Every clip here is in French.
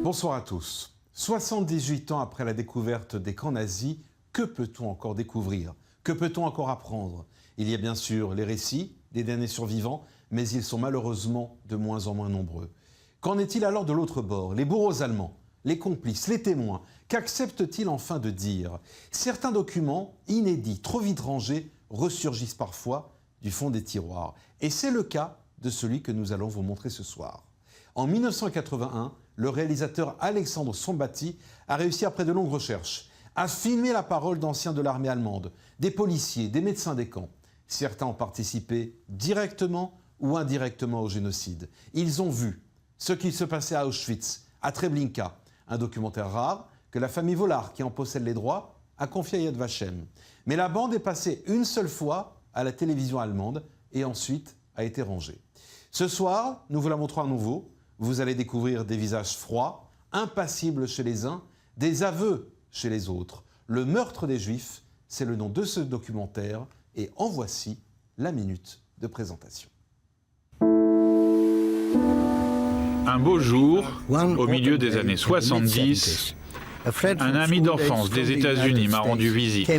Bonsoir à tous. 78 ans après la découverte des camps nazis, que peut-on encore découvrir? Que peut-on encore apprendre? Il y a bien sûr les récits des derniers survivants, mais ils sont malheureusement de moins en moins nombreux. Qu'en est-il alors de l'autre bord? Les bourreaux allemands, les complices, les témoins, qu'acceptent-ils enfin de dire? Certains documents, inédits, trop vite rangés, ressurgissent parfois du fond des tiroirs. Et c'est le cas de celui que nous allons vous montrer ce soir. En 1981, le réalisateur Alexandre Sombati a réussi, après de longues recherches, à filmer la parole d'anciens de l'armée allemande, des policiers, des médecins des camps. Certains ont participé directement ou indirectement au génocide. Ils ont vu ce qui se passait à Auschwitz, à Treblinka, un documentaire rare que la famille Vollard, qui en possède les droits, a confié à Yad Vashem. Mais la bande est passée une seule fois à la télévision allemande et ensuite a été rangée. Ce soir, nous vous la montrons à nouveau. Vous allez découvrir des visages froids, impassibles chez les uns, des aveux chez les autres. Le meurtre des Juifs, c'est le nom de ce documentaire et en voici la minute de présentation. Un beau jour, au milieu des années 70, un ami d'enfance des États-Unis m'a rendu visite.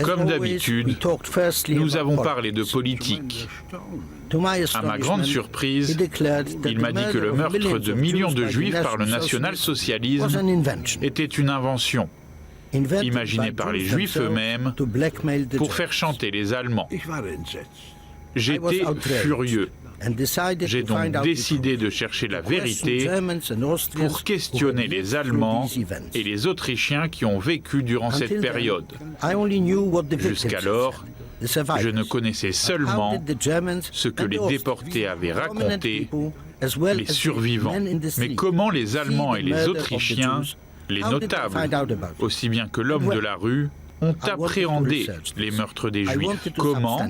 Comme d'habitude, nous avons parlé de politique. À ma grande surprise, il m'a dit que le meurtre de millions de Juifs par le national-socialisme était une invention, imaginée par les Juifs eux-mêmes pour faire chanter les Allemands. J'étais furieux. J'ai donc décidé de chercher la vérité pour questionner les Allemands et les Autrichiens qui ont vécu durant cette période. Jusqu'alors, je ne connaissais seulement ce que les déportés avaient raconté, les survivants. Mais comment les Allemands et les Autrichiens, les notables, aussi bien que l'homme de la rue, ont appréhendé les meurtres des Juifs? Comment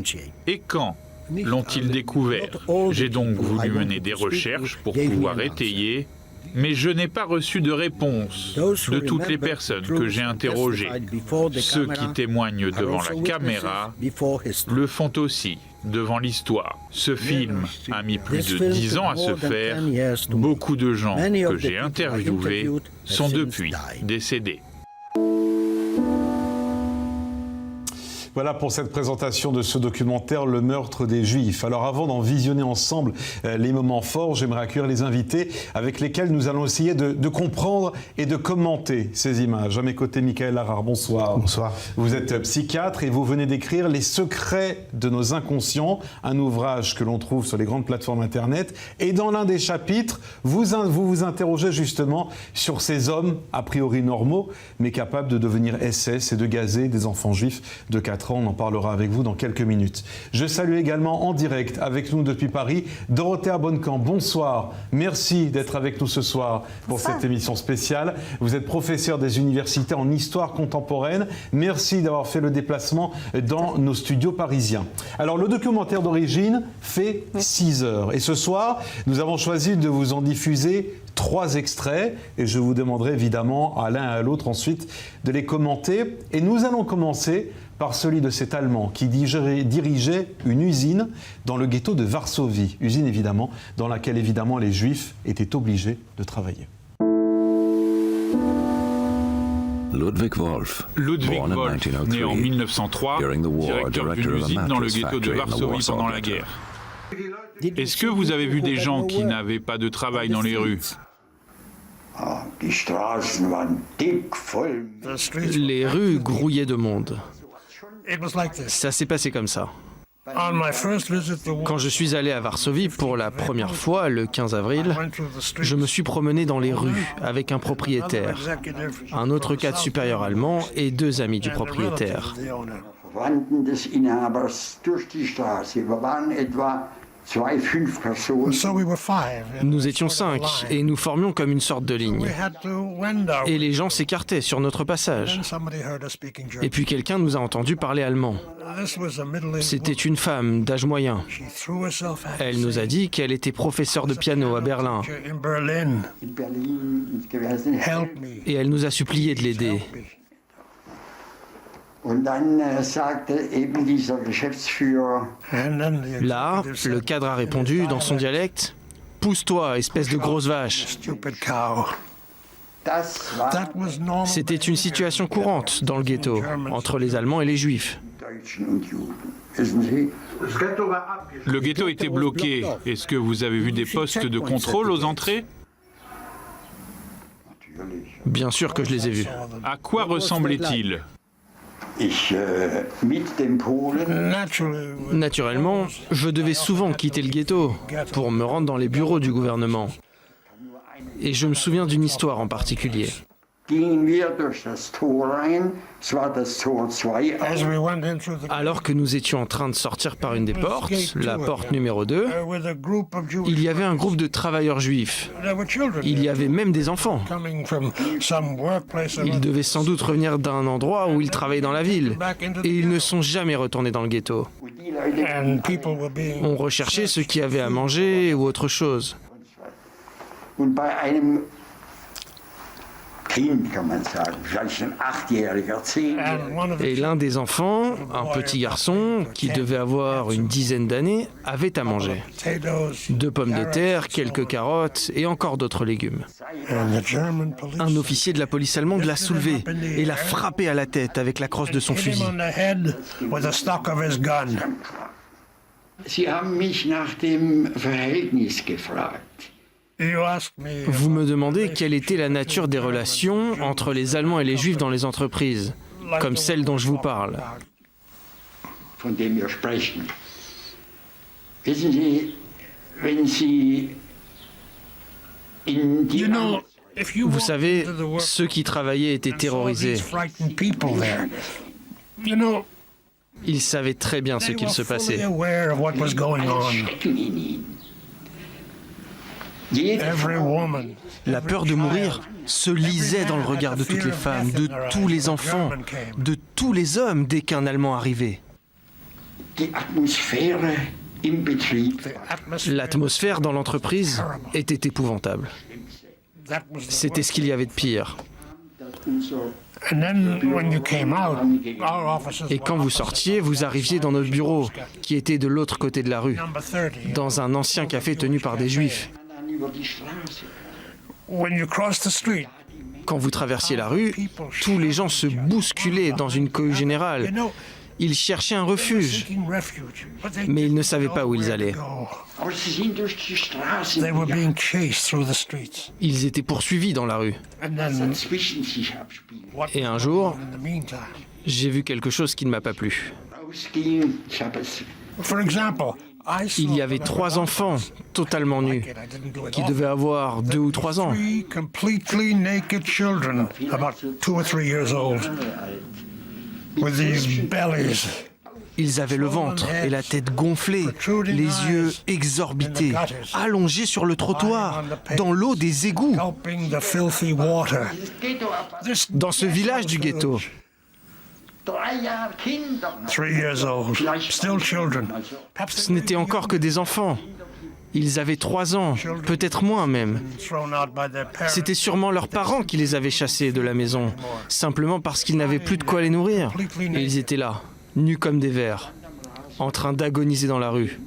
et quand l'ont-ils découvert? J'ai donc voulu mener des recherches pour pouvoir étayer, mais je n'ai pas reçu de réponse de toutes les personnes que j'ai interrogées. Ceux qui témoignent devant la caméra le font aussi devant l'histoire. Ce film a mis plus de 10 ans à se faire. Beaucoup de gens que j'ai interviewés sont depuis décédés. Voilà pour cette présentation de ce documentaire, Le meurtre des Juifs. Alors avant d'en visionner ensemble les moments forts, j'aimerais accueillir les invités avec lesquels nous allons essayer de comprendre et de commenter ces images. À mes côtés, Michael Harard, bonsoir. Bonsoir. Vous êtes psychiatre et vous venez d'écrire Les secrets de nos inconscients, un ouvrage que l'on trouve sur les grandes plateformes internet. Et dans l'un des chapitres, vous vous interrogez justement sur ces hommes a priori normaux, mais capables de devenir SS et de gazer des enfants juifs de 4 ans. On en parlera avec vous dans quelques minutes. Je salue également en direct avec nous depuis Paris Dorothea Bonnecamp. Bonsoir. Merci d'être avec nous ce soir pour cette émission spéciale. Vous êtes professeur des universités en histoire contemporaine. Merci d'avoir fait le déplacement dans nos studios parisiens. Alors le documentaire d'origine fait 6 heures et ce soir nous avons choisi de vous en diffuser 3 extraits et je vous demanderai évidemment à l'un et à l'autre ensuite de les commenter. Et nous allons commencer par celui de cet Allemand qui dirigeait une usine dans le ghetto de Varsovie. Usine évidemment dans laquelle évidemment les Juifs étaient obligés de travailler. Ludwig Wolf, né en 1903, directeur d'une usine dans le ghetto de Varsovie pendant la guerre. Est-ce que vous avez vu des gens qui n'avaient pas de travail dans les rues? Les rues grouillaient de monde. Ça s'est passé comme ça. Quand je suis allé à Varsovie pour la première fois, le 15 avril, je me suis promené dans les rues avec un propriétaire, un autre cadre supérieur allemand et 2 amis du propriétaire. Nous étions 5 et nous formions comme une sorte de ligne. Et les gens s'écartaient sur notre passage. Et puis quelqu'un nous a entendu parler allemand. C'était une femme d'âge moyen. Elle nous a dit qu'elle était professeure de piano à Berlin. Et elle nous a supplié de l'aider. Là, le cadre a répondu dans son dialecte Pousse-toi, espèce de grosse vache. C'était une situation courante dans le ghetto, entre les Allemands et les Juifs. Le ghetto était bloqué. Est-ce que vous avez vu des postes de contrôle aux entrées? Bien sûr que je les ai vus. À quoi ressemblaient-ils? Naturellement, je devais souvent quitter le ghetto pour me rendre dans les bureaux du gouvernement. Et je me souviens d'une histoire en particulier. Alors que nous étions en train de sortir par une des portes, la porte numéro 2, il y avait un groupe de travailleurs juifs. Il y avait même des enfants. Ils devaient sans doute revenir d'un endroit où ils travaillaient dans la ville. Et ils ne sont jamais retournés dans le ghetto. On recherchait ceux qui avaient à manger ou autre chose. Et l'un des enfants, un petit garçon qui devait avoir une dizaine d'années, avait à manger. 2 pommes de terre, quelques carottes et encore d'autres légumes. Un officier de la police allemande l'a soulevé et l'a frappé à la tête avec la crosse de son fusil. Sie haben mich nach dem Verhältnis gefragt. Vous me demandez quelle était la nature des relations entre les Allemands et les Juifs dans les entreprises, comme celle dont je vous parle. Von dem wir sprechen. Wissen Sie, wenn Sie in die Vous savez, ceux qui travaillaient étaient terrorisés. Ils savaient très bien ce qu'il se passait. La peur de mourir se lisait dans le regard de toutes les femmes, de tous les enfants, de tous les hommes dès qu'un Allemand arrivait. L'atmosphère dans l'entreprise était épouvantable. C'était ce qu'il y avait de pire. Et quand vous sortiez, vous arriviez dans notre bureau, qui était de l'autre côté de la rue, dans un ancien café tenu par des Juifs. Quand vous traversiez la rue, tous les gens se bousculaient dans une cohue générale. Ils cherchaient un refuge, mais ils ne savaient pas où ils allaient. Ils étaient poursuivis dans la rue. Et un jour, j'ai vu quelque chose qui ne m'a pas plu. Il y avait 3 enfants totalement nus, qui devaient avoir 2 ou 3 ans. Ils avaient le ventre et la tête gonflée, les yeux exorbités, allongés sur le trottoir, dans l'eau des égouts. Dans ce village du ghetto. 3 years old, still children. Ce n'étaient encore que des enfants. Ils avaient 3 ans, peut-être moins même. C'était sûrement leurs parents qui les avaient chassés de la maison, simplement parce qu'ils n'avaient plus de quoi les nourrir. Et ils étaient là, nus comme des vers, en train d'agoniser dans la rue.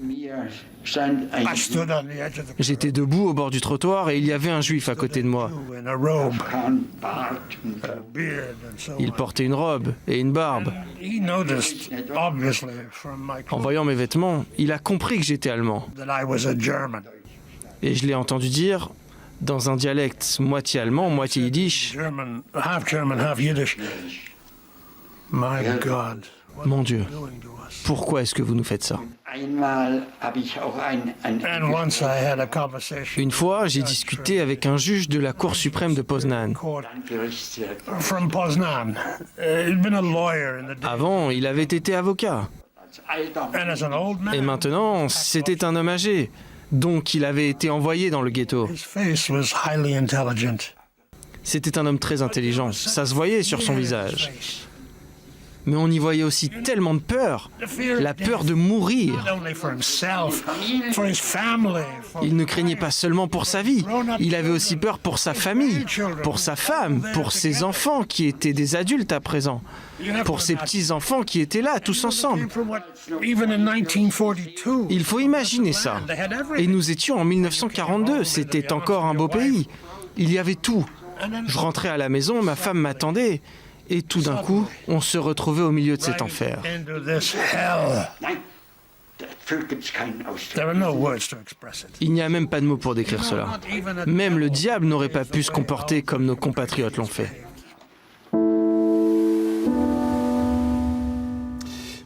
J'étais debout au bord du trottoir et il y avait un juif à côté de moi. Il portait une robe et une barbe. En voyant mes vêtements, il a compris que j'étais allemand. Et je l'ai entendu dire, dans un dialecte moitié allemand, moitié yiddish, « Mon Dieu, pourquoi est-ce que vous nous faites ça ?» Une fois, j'ai discuté avec un juge de la Cour suprême de Poznan. Avant, il avait été avocat. Et maintenant, c'était un homme âgé, donc il avait été envoyé dans le ghetto. C'était un homme très intelligent, ça se voyait sur son visage. Mais on y voyait aussi tellement de peur, la peur de mourir. Il ne craignait pas seulement pour sa vie, il avait aussi peur pour sa famille, pour sa femme, pour ses enfants qui étaient des adultes à présent, pour ses petits-enfants qui étaient là, tous ensemble. Il faut imaginer ça. Et nous étions en 1942, c'était encore un beau pays. Il y avait tout. Je rentrais à la maison, ma femme m'attendait. Et tout d'un coup, on se retrouvait au milieu de cet enfer. Il n'y a même pas de mots pour décrire cela. Même le diable n'aurait pas pu se comporter comme nos compatriotes l'ont fait.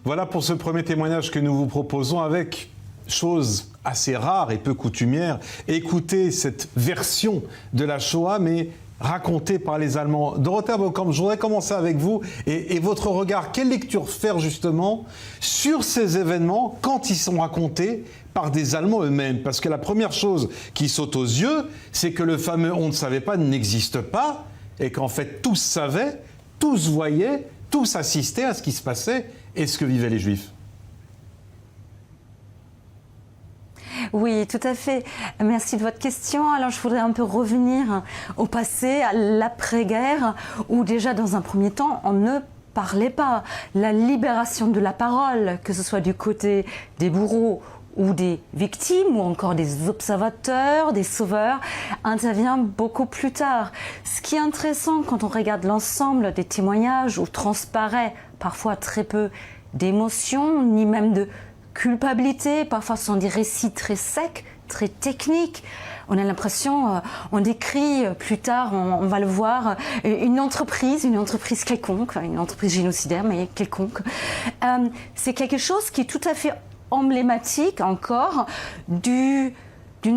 Voilà pour ce premier témoignage que nous vous proposons avec, chose assez rare et peu coutumière, écoutez cette version de la Shoah, mais racontée par les Allemands. Dorothea Baukamp, je voudrais commencer avec vous et votre regard. Quelle lecture faire justement sur ces événements quand ils sont racontés par des Allemands eux-mêmes? Parce que la première chose qui saute aux yeux, c'est que le fameux « on ne savait pas » n'existe pas et qu'en fait tous savaient, tous voyaient, tous assistaient à ce qui se passait et ce que vivaient les Juifs. Oui, tout à fait. Merci de votre question. Alors, je voudrais un peu revenir au passé, à l'après-guerre, où déjà, dans un premier temps, on ne parlait pas. La libération de la parole, que ce soit du côté des bourreaux ou des victimes, ou encore des observateurs, des sauveurs, intervient beaucoup plus tard. Ce qui est intéressant quand on regarde l'ensemble des témoignages, où transparaît parfois très peu d'émotion, ni même de culpabilité, parfois ce sont des récits très secs, très techniques. On a l'impression, on décrit plus tard, on va le voir, une entreprise quelconque, une entreprise génocidaire, mais quelconque. C'est quelque chose qui est tout à fait emblématique encore d'une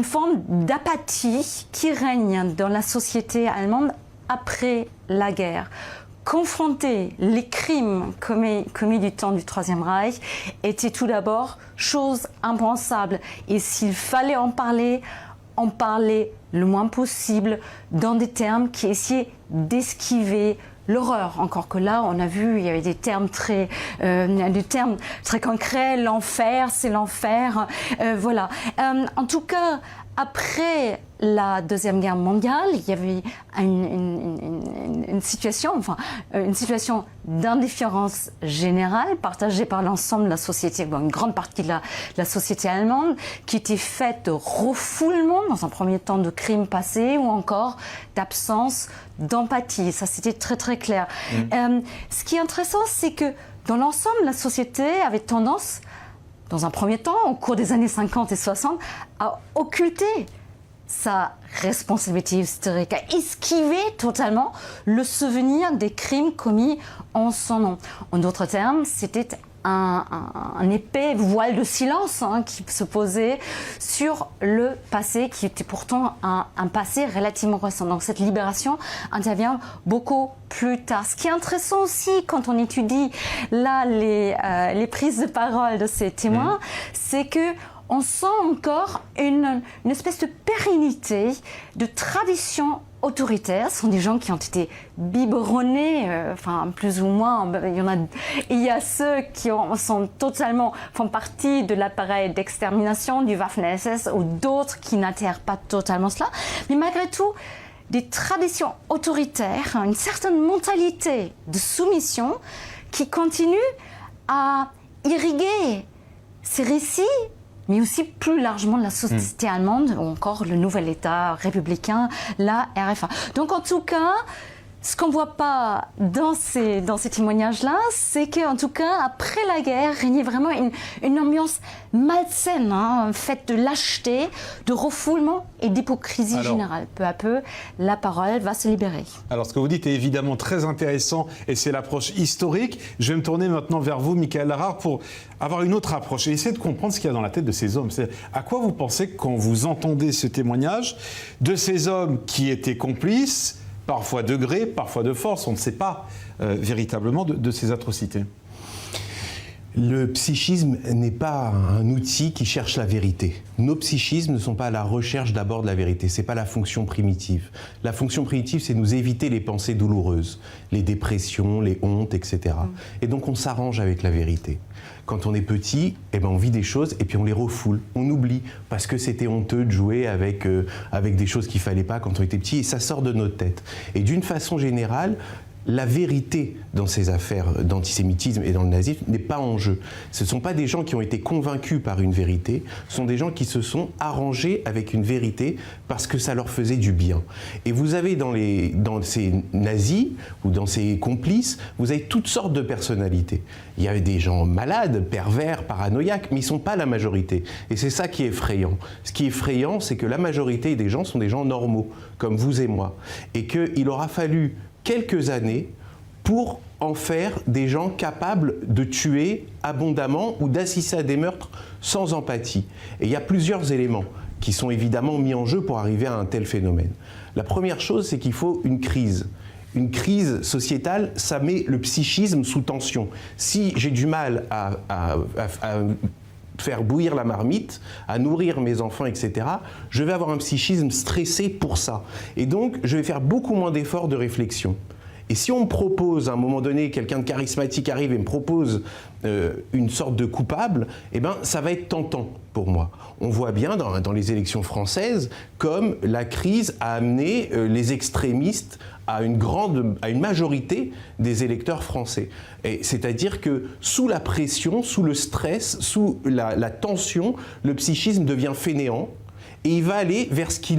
forme d'apathie qui règne dans la société allemande après la guerre. Confronter les crimes commis du temps du Troisième Reich était tout d'abord chose impensable. Et s'il fallait en parler le moins possible dans des termes qui essayaient d'esquiver l'horreur. Encore que là, on a vu, il y avait des termes très concrets. L'enfer, c'est l'enfer. Voilà. En tout cas, après la Deuxième Guerre mondiale, il y avait une situation d'indifférence générale partagée par l'ensemble de la société, une grande partie de la société allemande, qui était faite de refoulement, dans un premier temps, de crimes passés ou encore d'absence d'empathie. Ça, c'était très très clair. Ce qui est intéressant, c'est que dans l'ensemble, la société avait tendance, dans un premier temps, au cours des années 50 et 60, à occulter sa responsabilité historique, à esquiver totalement le souvenir des crimes commis en son nom. En d'autres termes, c'était un épais voile de silence qui se posait sur le passé, qui était pourtant un passé relativement récent. Donc cette libération intervient beaucoup plus tard. Ce qui est intéressant aussi quand on étudie là les prises de parole de ces témoins, c'est que on sent encore une espèce de pérennité, de tradition autoritaire. Ce sont des gens qui ont été biberonnés, plus ou moins. Il y a ceux qui font partie de l'appareil d'extermination du Waffen-SS ou d'autres qui n'adhèrent pas totalement cela. Mais malgré tout, des traditions autoritaires, une certaine mentalité de soumission qui continue à irriguer ces récits, mais aussi plus largement la société allemande, ou encore le nouvel État républicain, la RFA. Donc en tout cas, ce qu'on ne voit pas dans ces témoignages-là, c'est qu'en tout cas, après la guerre, régnait vraiment une ambiance malsaine, faite de lâcheté, de refoulement et d'hypocrisie générale. Peu à peu, la parole va se libérer. Alors, ce que vous dites est évidemment très intéressant et c'est l'approche historique. Je vais me tourner maintenant vers vous, Michael Larare, pour avoir une autre approche et essayer de comprendre ce qu'il y a dans la tête de ces hommes. À quoi vous pensez quand vous entendez ce témoignage de ces hommes qui étaient complices, parfois de gré, parfois de force, on ne sait pas véritablement de ces atrocités? Le psychisme n'est pas un outil qui cherche la vérité. Nos psychismes ne sont pas à la recherche d'abord de la vérité, c'est pas la fonction primitive. La fonction primitive, c'est nous éviter les pensées douloureuses, les dépressions, les hontes, etc. Et donc on s'arrange avec la vérité. Quand on est petit, on vit des choses et puis on les refoule, on oublie, parce que c'était honteux de jouer avec des choses qu'il fallait pas quand on était petit, et ça sort de notre tête. Et d'une façon générale, la vérité dans ces affaires d'antisémitisme et dans le nazisme n'est pas en jeu. Ce ne sont pas des gens qui ont été convaincus par une vérité, ce sont des gens qui se sont arrangés avec une vérité parce que ça leur faisait du bien. Et vous avez dans ces nazis ou dans ces complices, vous avez toutes sortes de personnalités. Il y avait des gens malades, pervers, paranoïaques, mais ils ne sont pas la majorité. Et c'est ça qui est effrayant. Ce qui est effrayant, c'est que la majorité des gens sont des gens normaux, comme vous et moi. Et qu'il aura fallu quelques années pour en faire des gens capables de tuer abondamment ou d'assister à des meurtres sans empathie. Et il y a plusieurs éléments qui sont évidemment mis en jeu pour arriver à un tel phénomène. La première chose, c'est qu'il faut une crise. Une crise sociétale, ça met le psychisme sous tension. Si j'ai du mal à faire bouillir la marmite, à nourrir mes enfants, etc., je vais avoir un psychisme stressé pour ça. Et donc, je vais faire beaucoup moins d'efforts de réflexion. Et si on me propose, à un moment donné, quelqu'un de charismatique arrive et me propose une sorte de coupable, ça va être tentant pour moi. On voit bien dans les élections françaises comme la crise a amené les extrémistes à une majorité des électeurs français. C'est-à-dire que sous la pression, sous le stress, sous la tension, le psychisme devient fainéant et il va aller vers ce qui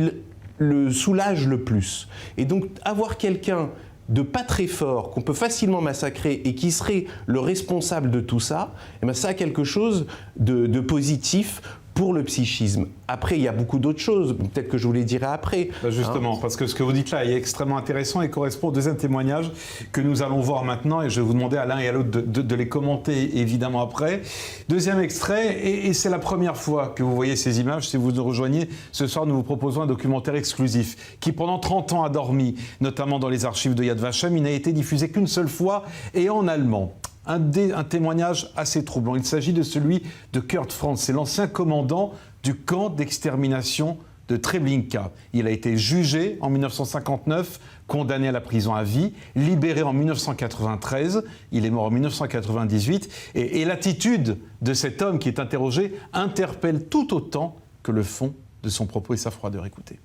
le soulage le plus. Et donc avoir quelqu'un de pas très fort, qu'on peut facilement massacrer et qui serait le responsable de tout ça, ça a quelque chose de positif pour le psychisme. Après, il y a beaucoup d'autres choses, peut-être que je vous les dirai après. Justement, parce que ce que vous dites là est extrêmement intéressant et correspond au deuxième témoignage que nous allons voir maintenant, et je vais vous demander à l'un et à l'autre de les commenter évidemment après. Deuxième extrait, et c'est la première fois que vous voyez ces images. Si vous nous rejoignez, ce soir nous vous proposons un documentaire exclusif qui pendant 30 ans a dormi, notamment dans les archives de Yad Vashem. Il n'a été diffusé qu'une seule fois et en allemand. Un témoignage assez troublant. Il s'agit de celui de Kurt Franz. C'est l'ancien commandant du camp d'extermination de Treblinka. Il a été jugé en 1959, condamné à la prison à vie, libéré en 1993. Il est mort en 1998. Et l'attitude de cet homme qui est interrogé interpelle tout autant que le fond de son propos et sa froideur. Écoutez.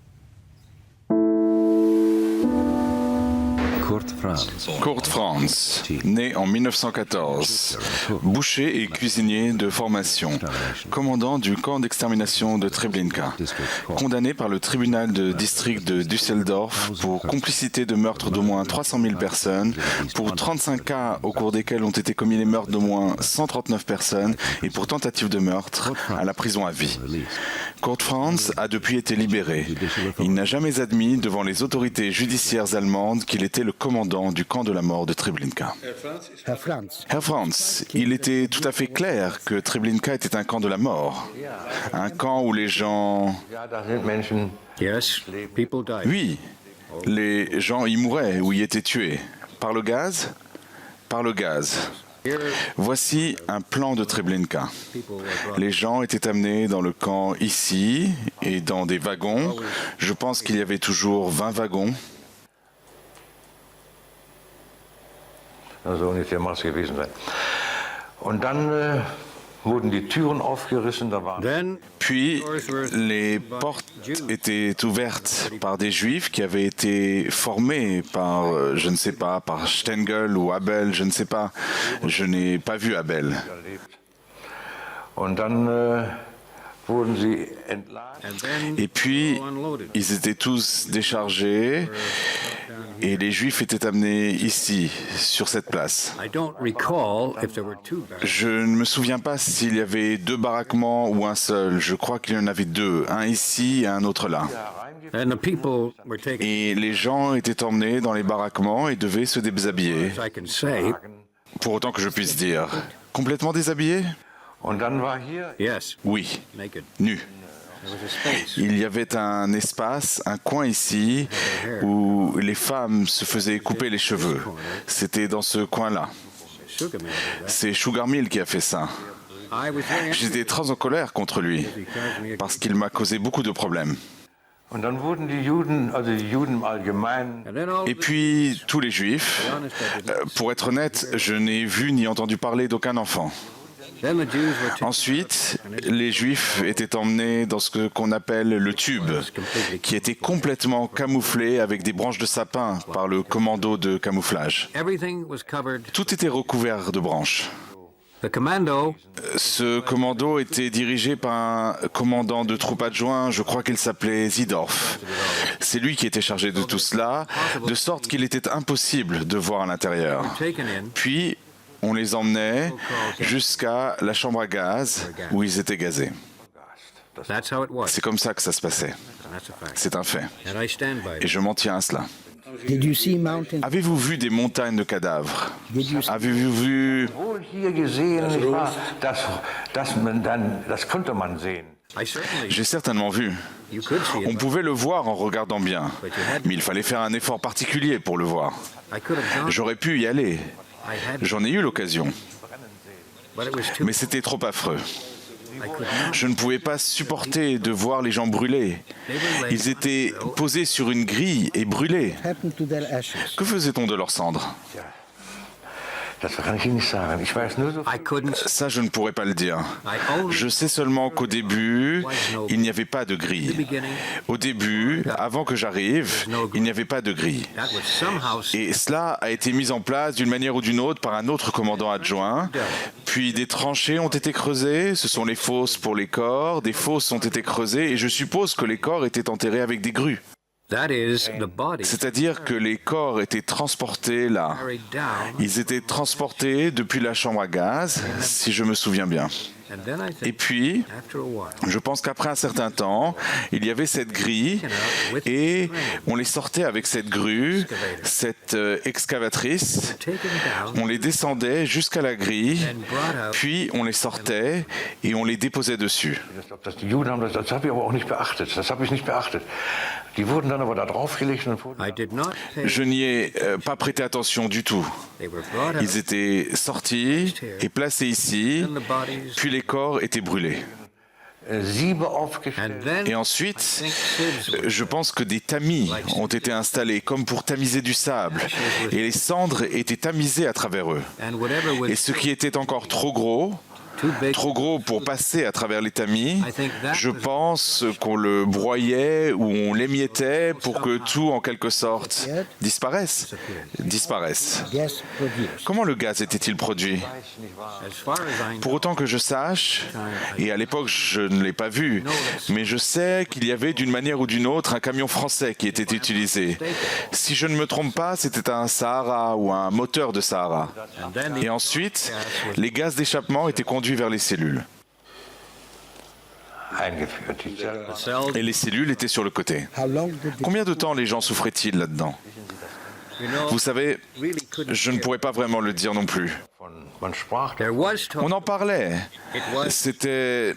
Kurt Franz, né en 1914, boucher et cuisinier de formation, commandant du camp d'extermination de Treblinka, condamné par le tribunal de district de Düsseldorf pour complicité de meurtre d'au moins 300 000 personnes, pour 35 cas au cours desquels ont été commis les meurtres d'au moins 139 personnes et pour tentative de meurtre à la prison à vie. Kurt Franz a depuis été libéré. Il n'a jamais admis devant les autorités judiciaires allemandes qu'il était le commandant du camp de la mort de Treblinka. Herr Franz, il était tout à fait clair que Treblinka était un camp de la mort. Un camp où les gens... Oui, les gens y mouraient ou y étaient tués. Par le gaz? Par le gaz. Voici un plan de Treblinka. Les gens étaient amenés dans le camp ici et dans des wagons. Je pense qu'il y avait toujours 20 wagons. Puis les portes étaient ouvertes par des juifs qui avaient été formés par, je ne sais pas, par Stengel ou Abel, je ne sais pas. Je n'ai pas vu Abel. Et puis, ils étaient tous déchargés et les Juifs étaient amenés ici, sur cette place. Je ne me souviens pas s'il y avait 2 baraquements ou un seul. Je crois qu'il y en avait 2, un ici et un autre là. Et les gens étaient emmenés dans les baraquements et devaient se déshabiller. Pour autant que je puisse dire. Complètement déshabillés? Oui, nus. Il y avait un espace, un coin ici, où les femmes se faisaient couper les cheveux. C'était dans ce coin-là. C'est Sugar Mill qui a fait ça. J'étais très en colère contre lui, parce qu'il m'a causé beaucoup de problèmes. Et puis, tous les Juifs, pour être honnête, je n'ai vu ni entendu parler d'aucun enfant. Ensuite, les Juifs étaient emmenés dans ce qu'on appelle le tube, qui était complètement camouflé avec des branches de sapin par le commando de camouflage. Tout était recouvert de branches. Ce commando était dirigé par un commandant de troupe adjoint, je crois qu'il s'appelait Zidorf. C'est lui qui était chargé de tout cela, de sorte qu'il était impossible de voir à l'intérieur. Puis, on les emmenait jusqu'à la chambre à gaz où ils étaient gazés. C'est comme ça que ça se passait. C'est un fait. Et je m'en tiens à cela. Avez-vous vu des montagnes de cadavres? Avez-vous vu... J'ai certainement vu. On pouvait le voir en regardant bien, mais il fallait faire un effort particulier pour le voir. J'aurais pu y aller. J'en ai eu l'occasion. Mais c'était trop affreux. Je ne pouvais pas supporter de voir les gens brûler. Ils étaient posés sur une grille et brûlés. Que faisait-on de leurs cendres? Ça, je ne pourrais pas le dire. Je sais seulement qu'au début, il n'y avait pas de grille. Au début, avant que j'arrive, il n'y avait pas de grille. Et cela a été mis en place d'une manière ou d'une autre par un autre commandant adjoint. Puis des tranchées ont été creusées. Ce sont les fosses pour les corps. Des fosses ont été creusées et je suppose que les corps étaient enterrés avec des grues. C'est-à-dire que les corps étaient transportés là. Ils étaient transportés depuis la chambre à gaz, si je me souviens bien. Et puis, je pense qu'après un certain temps, il y avait cette grille et on les sortait avec cette grue, cette excavatrice. On les descendait jusqu'à la grille, puis on les sortait et on les déposait dessus. Je n'y ai pas prêté attention du tout. Ils étaient sortis et placés ici, puis les corps étaient brûlés. Et ensuite, je pense que des tamis ont été installés comme pour tamiser du sable, et les cendres étaient tamisées à travers eux. Et ce qui était encore trop gros pour passer à travers les tamis, je pense qu'on le broyait ou on l'émiettait pour que tout, en quelque sorte, disparaisse. Comment le gaz était-il produit? Pour autant que je sache, et à l'époque je ne l'ai pas vu, mais je sais qu'il y avait d'une manière ou d'une autre un camion français qui était utilisé. Si je ne me trompe pas, c'était un Sahara ou un moteur de Sahara. Et ensuite, les gaz d'échappement étaient conduits vers les cellules. Et les cellules étaient sur le côté. Combien de temps les gens souffraient-ils là-dedans? Vous savez, je ne pourrais pas vraiment le dire non plus. On en parlait. C'était...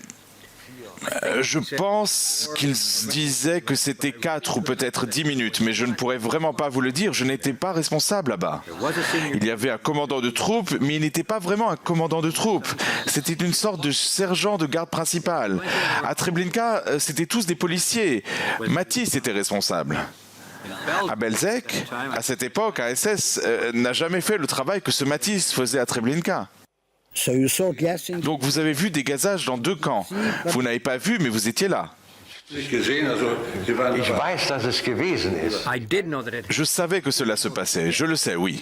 Je pense qu'ils disaient que c'était 4 ou peut-être 10 minutes, mais je ne pourrais vraiment pas vous le dire, je n'étais pas responsable là-bas. Il y avait un commandant de troupe, mais il n'était pas vraiment un commandant de troupe. C'était une sorte de sergent de garde principal. À Treblinka, c'était tous des policiers. Matisse était responsable. À Belzec, à cette époque, ASS n'a jamais fait le travail que ce Matisse faisait à Treblinka. Donc vous avez vu des gazages dans 2 camps. Vous n'avez pas vu, mais vous étiez là. Je savais que cela se passait, je le sais, oui.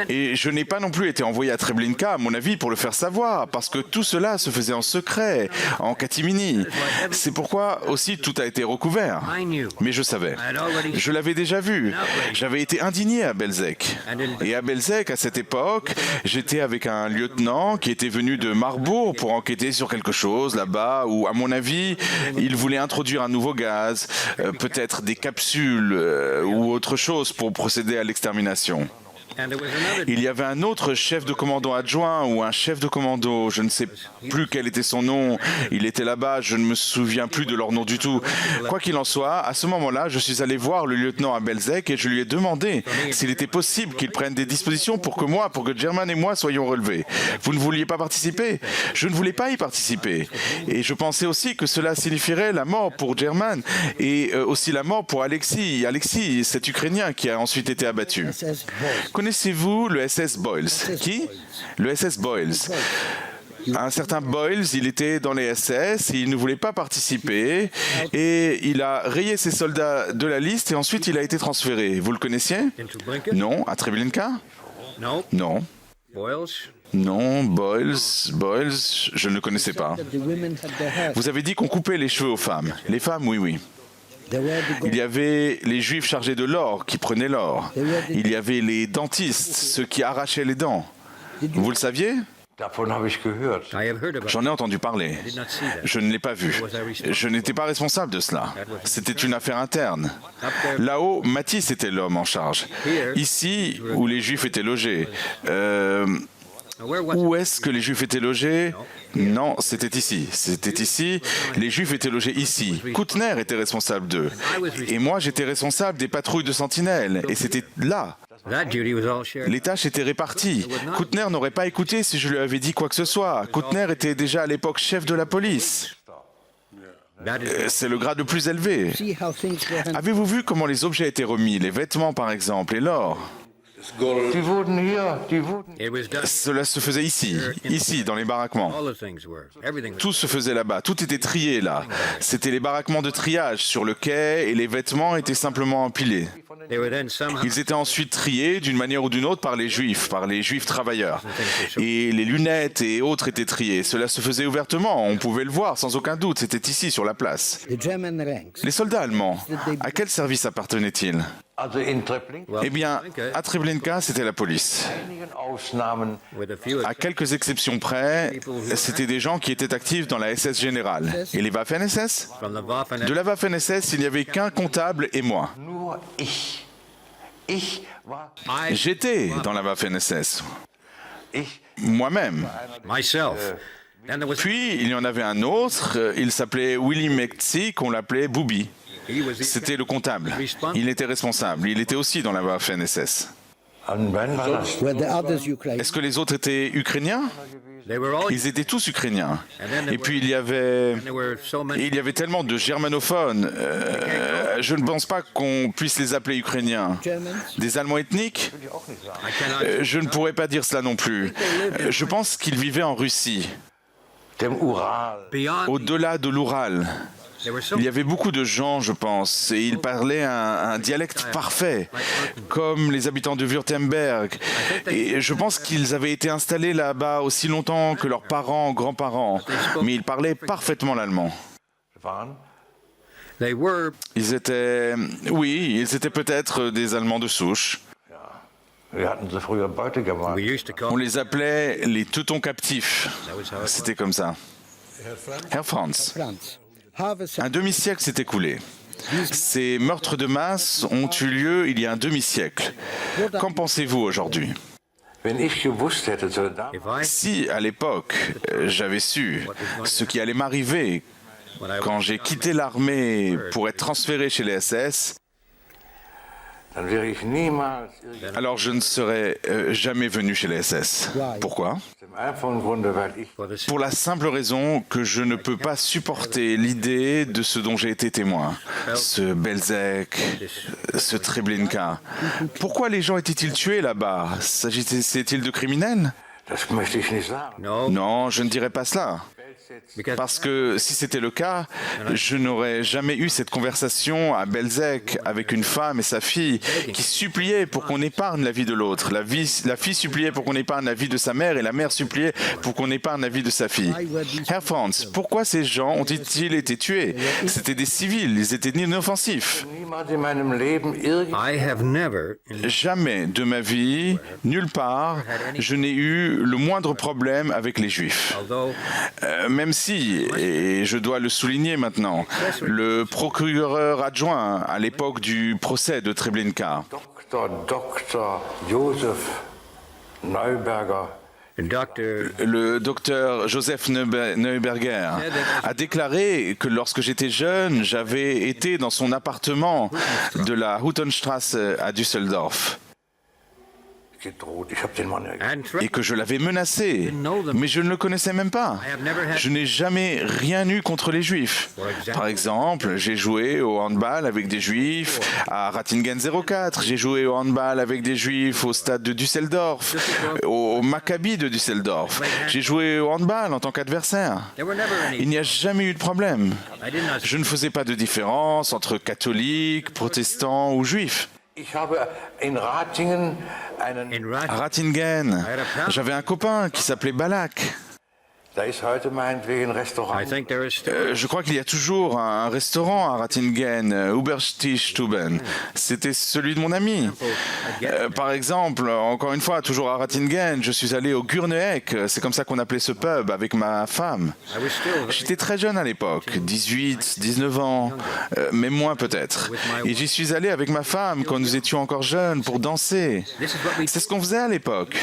Et je n'ai pas non plus été envoyé à Treblinka, à mon avis, pour le faire savoir, parce que tout cela se faisait en secret, en catimini. C'est pourquoi aussi tout a été recouvert. Mais je savais. Je l'avais déjà vu. J'avais été indigné à Belzec. Et à Belzec, à cette époque, j'étais avec un lieutenant qui était venu de Marbourg pour enquêter sur quelque chose là-bas, où, à mon avis, il voulait introduire un nouveau gaz, peut-être des capsules ou autre chose pour procéder à l'extermination. Il y avait un autre chef de commando adjoint ou un chef de commando, je ne sais plus quel était son nom, il était là-bas, je ne me souviens plus de leur nom du tout. Quoi qu'il en soit, à ce moment-là, je suis allé voir le lieutenant à Belzec et je lui ai demandé s'il était possible qu'il prenne des dispositions pour que German et moi soyons relevés. Vous ne vouliez pas participer? Je ne voulais pas y participer. Et je pensais aussi que cela signifierait la mort pour German et aussi la mort pour Alexis, cet Ukrainien qui a ensuite été abattu. Connaissez-vous le SS Boyles? Qui? Le SS Boyles. Un certain Boyles, il était dans les SS, il ne voulait pas participer et il a rayé ses soldats de la liste et ensuite il a été transféré. Vous le connaissiez? Non. À Treblinka? Non. Non, Boyles, je ne le connaissais pas. Vous avez dit qu'on coupait les cheveux aux femmes. Les femmes, oui. Il y avait les juifs chargés de l'or qui prenaient l'or. Il y avait les dentistes, ceux qui arrachaient les dents. Vous le saviez? J'en ai entendu parler. Je ne l'ai pas vu. Je n'étais pas responsable de cela. C'était une affaire interne. Là-haut, Matisse était l'homme en charge. Ici, où les Juifs étaient logés. Où est-ce que les Juifs étaient logés? Non, c'était ici. C'était ici. Les Juifs étaient logés ici. Koutner était responsable d'eux. Et moi, j'étais responsable des patrouilles de sentinelles. Et c'était là. Les tâches étaient réparties. Koutner n'aurait pas écouté si je lui avais dit quoi que ce soit. Koutner était déjà à l'époque chef de la police. C'est le grade le plus élevé. Avez-vous vu comment les objets étaient remis, les vêtements par exemple, et l'or? Cela se faisait ici, dans les baraquements. Tout se faisait là-bas, tout était trié là. C'était les baraquements de triage sur le quai et les vêtements étaient simplement empilés. Ils étaient ensuite triés d'une manière ou d'une autre par les juifs travailleurs. Et les lunettes et autres étaient triés. Cela se faisait ouvertement, on pouvait le voir sans aucun doute, c'était ici sur la place. Les soldats allemands, à quel service appartenaient-ils? Eh bien, à Treblinka, c'était la police. À quelques exceptions près, c'était des gens qui étaient actifs dans la SS générale. Et les Waffen-SS? De la Waffen-SS, il n'y avait qu'un comptable et moi. J'étais dans la Waffen-SS. Moi-même. Puis, il y en avait un autre, il s'appelait Willy Mekzi, qu'on l'appelait Boubi. C'était le comptable. Il était responsable. Il était aussi dans la Waffen-SS. Est-ce que les autres étaient ukrainiens? Ils étaient tous ukrainiens. Et puis il y avait tellement de germanophones. Je ne pense pas qu'on puisse les appeler ukrainiens. Des Allemands ethniques? Je ne pourrais pas dire cela non plus. Je pense qu'ils vivaient en Russie. Au-delà de l'Oural. Il y avait beaucoup de gens, je pense, et ils parlaient un dialecte parfait, comme les habitants de Württemberg. Et je pense qu'ils avaient été installés là-bas aussi longtemps que leurs parents, grands-parents, mais ils parlaient parfaitement l'allemand. Ils étaient peut-être des Allemands de souche. On les appelait les teutons captifs. C'était comme ça. Herr Franz. Un demi-siècle s'est écoulé. Ces meurtres de masse ont eu lieu il y a un demi-siècle. Qu'en pensez-vous aujourd'hui? Si, à l'époque, j'avais su ce qui allait m'arriver quand j'ai quitté l'armée pour être transféré chez les SS, alors je ne serais jamais venu chez les SS. Pourquoi? Pour la simple raison que je ne peux pas supporter l'idée de ce dont j'ai été témoin. Ce Belzec, ce Treblinka. Pourquoi les gens étaient-ils tués là-bas? S'agissait-il de criminels? Non, je ne dirais pas cela. Parce que si c'était le cas, je n'aurais jamais eu cette conversation à Belzec avec une femme et sa fille qui suppliaient pour qu'on épargne la vie de l'autre. La fille suppliait pour qu'on épargne la vie de sa mère et la mère suppliait pour qu'on épargne la vie de sa fille. Herr Franz, pourquoi ces gens ont-ils été tués? C'était des civils, ils étaient inoffensifs. Jamais de ma vie, nulle part, je n'ai eu le moindre problème avec les Juifs. Même si, et je dois le souligner maintenant, le procureur adjoint à l'époque du procès de Treblinka Dr. Joseph Neuberger. Le docteur Joseph Neuberger a déclaré que lorsque j'étais jeune, j'avais été dans son appartement de la Huttenstrasse à Düsseldorf. Et que je l'avais menacé, mais je ne le connaissais même pas. Je n'ai jamais rien eu contre les juifs. Par exemple, j'ai joué au handball avec des juifs à Ratingen 04, j'ai joué au handball avec des juifs au stade de Düsseldorf, au Maccabi de Düsseldorf. J'ai joué au handball en tant qu'adversaire. Il n'y a jamais eu de problème. Je ne faisais pas de différence entre catholiques, protestants ou juifs. À Ratingen, j'avais un copain qui s'appelait Balak. Je crois qu'il y a toujours un restaurant à Ratingen, Uberstichstuben. C'était celui de mon ami. Par exemple, encore une fois, toujours à Ratingen, je suis allé au Gurneeck, c'est comme ça qu'on appelait ce pub, avec ma femme. J'étais très jeune à l'époque, 18, 19 ans, même moins peut-être. Et j'y suis allé avec ma femme quand nous étions encore jeunes pour danser. C'est ce qu'on faisait à l'époque.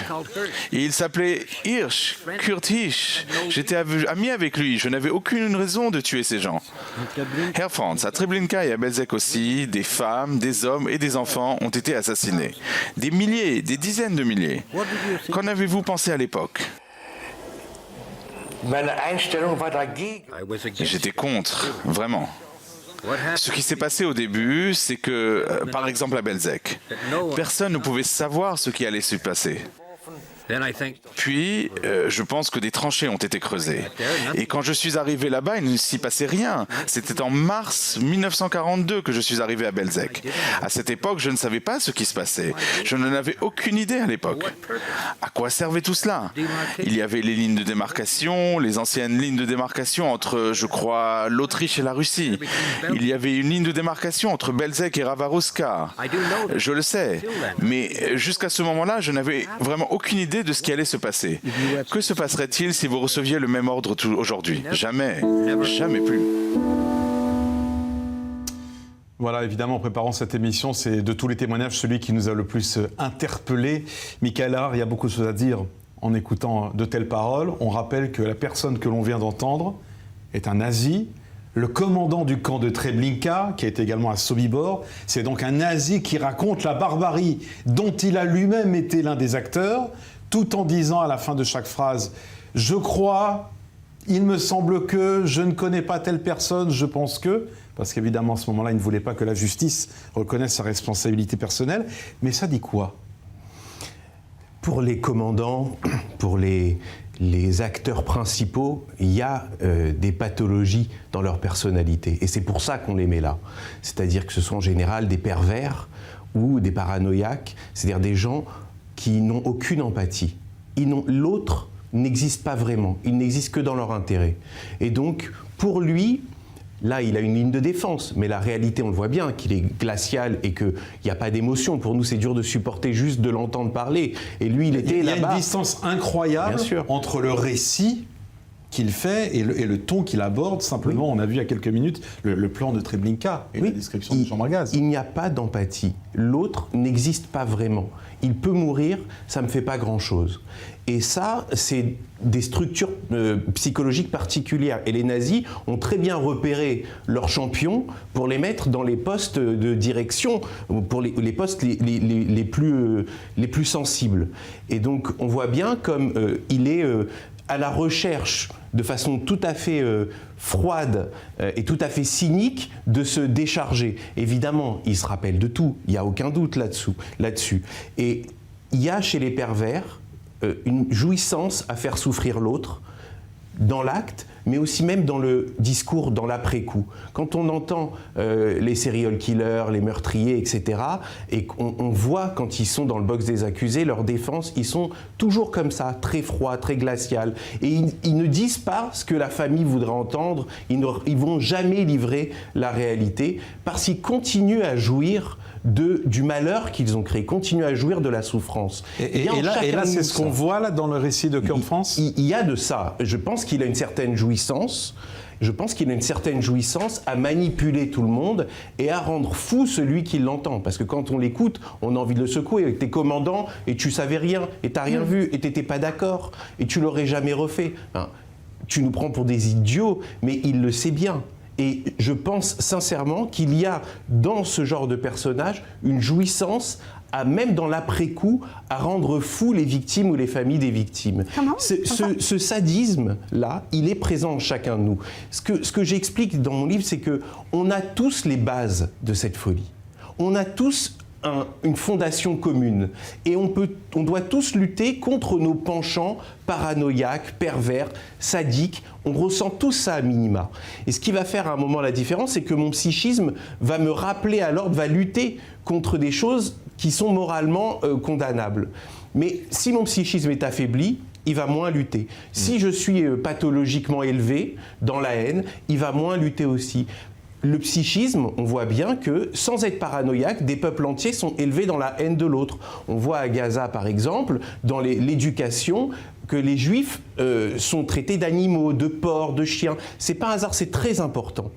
Et il s'appelait Hirsch, Kurt Hirsch. J'étais ami avec lui, je n'avais aucune raison de tuer ces gens. Herr Franz, à Treblinka et à Belzec aussi, des femmes, des hommes et des enfants ont été assassinés. Des milliers, des dizaines de milliers. Qu'en avez-vous pensé à l'époque ? J'étais contre, vraiment. Ce qui s'est passé au début, c'est que, par exemple à Belzec, personne ne pouvait savoir ce qui allait se passer. Puis, je pense que des tranchées ont été creusées. Et quand je suis arrivé là-bas, il ne s'y passait rien. C'était en mars 1942 que je suis arrivé à Belzec. À cette époque, je ne savais pas ce qui se passait. Je n'en avais aucune idée à l'époque. À quoi servait tout cela ? Il y avait les lignes de démarcation, les anciennes lignes de démarcation entre, je crois, l'Autriche et la Russie. Il y avait une ligne de démarcation entre Belzec et Ravarouska. Je le sais. Mais jusqu'à ce moment-là, je n'avais vraiment aucune idée de ce qui allait se passer. Que se passerait-il si vous receviez le même ordre aujourd'hui ? Jamais. Jamais plus. Voilà, évidemment, en préparant cette émission, c'est de tous les témoignages celui qui nous a le plus interpellés. Michael Har, il y a beaucoup de choses à dire en écoutant de telles paroles. On rappelle que la personne que l'on vient d'entendre est un nazi. Le commandant du camp de Treblinka, qui est également à Sobibor, c'est donc un nazi qui raconte la barbarie dont il a lui-même été l'un des acteurs, tout en disant à la fin de chaque phrase « Je crois, il me semble que, je ne connais pas telle personne, je pense que… » Parce qu'évidemment, à ce moment-là, il ne voulait pas que la justice reconnaisse sa responsabilité personnelle. Mais ça dit quoi ? Pour les commandants, pour les acteurs principaux, il y a des pathologies dans leur personnalité. Et c'est pour ça qu'on les met là. C'est-à-dire que ce sont en général des pervers ou des paranoïaques, c'est-à-dire des gens qui n'ont aucune empathie. L'autre n'existe pas vraiment, il n'existe que dans leur intérêt. Et donc, pour lui, là, il a une ligne de défense, mais la réalité, on le voit bien, qu'il est glacial et qu'il n'y a pas d'émotion. Pour nous, c'est dur de supporter juste de l'entendre parler. Et lui, il était là-bas. Il y a une distance incroyable entre le récit qu'il fait et le ton qu'il aborde. Simplement, on a vu il y a quelques minutes le plan de Treblinka et la description de chambre à gaz. Il n'y a pas d'empathie. L'autre n'existe pas vraiment. Il peut mourir, ça ne me fait pas grand-chose. Et ça, c'est des structures psychologiques particulières. Et les nazis ont très bien repéré leurs champions pour les mettre dans les postes de direction, pour les postes les plus sensibles. Et donc, on voit bien comme il est à la recherche, de façon tout à fait froide et tout à fait cynique, de se décharger. Évidemment, il se rappelle de tout, il n'y a aucun doute là-dessus. Et il y a chez les pervers une jouissance à faire souffrir l'autre dans l'acte, mais aussi même dans le discours, dans l'après-coup. Quand on entend les serial killers, les meurtriers, etc., et qu'on voit quand ils sont dans le box des accusés, leur défense, ils sont toujours comme ça, très froids, très glacial. Et ils ne disent pas ce que la famille voudrait entendre, ils ne vont jamais livrer la réalité, parce qu'ils continuent à jouir du malheur qu'ils ont créé, continuent à jouir de la souffrance. Et là c'est ce qu'on voit là, dans le récit de Kurt Franz ? Il y a de ça. Je pense qu'il a une certaine jouissance. Je pense qu'il a une certaine jouissance à manipuler tout le monde et à rendre fou celui qui l'entend. Parce que quand on l'écoute, on a envie de le secouer. T'es commandant et tu savais rien, et t'as rien vu, et t'étais pas d'accord, et tu l'aurais jamais refait. Hein, tu nous prends pour des idiots, mais il le sait bien. Et je pense sincèrement qu'il y a dans ce genre de personnage une jouissance même dans l'après-coup, à rendre fous les victimes ou les familles des victimes. Ce sadisme-là, il est présent en chacun de nous. Ce que j'explique dans mon livre, c'est qu'on a tous les bases de cette folie. On a tous une fondation commune. Et on doit tous lutter contre nos penchants paranoïaques, pervers, sadiques. On ressent tous ça à minima. Et ce qui va faire à un moment la différence, c'est que mon psychisme va me rappeler à l'ordre, va lutter contre des choses qui sont moralement condamnables. Mais si mon psychisme est affaibli, il va moins lutter. Si je suis pathologiquement élevé dans la haine, il va moins lutter aussi. Le psychisme, on voit bien que, sans être paranoïaque, des peuples entiers sont élevés dans la haine de l'autre. On voit à Gaza, par exemple, dans l'éducation, que les Juifs sont traités d'animaux, de porcs, de chiens. C'est pas un hasard, c'est très important.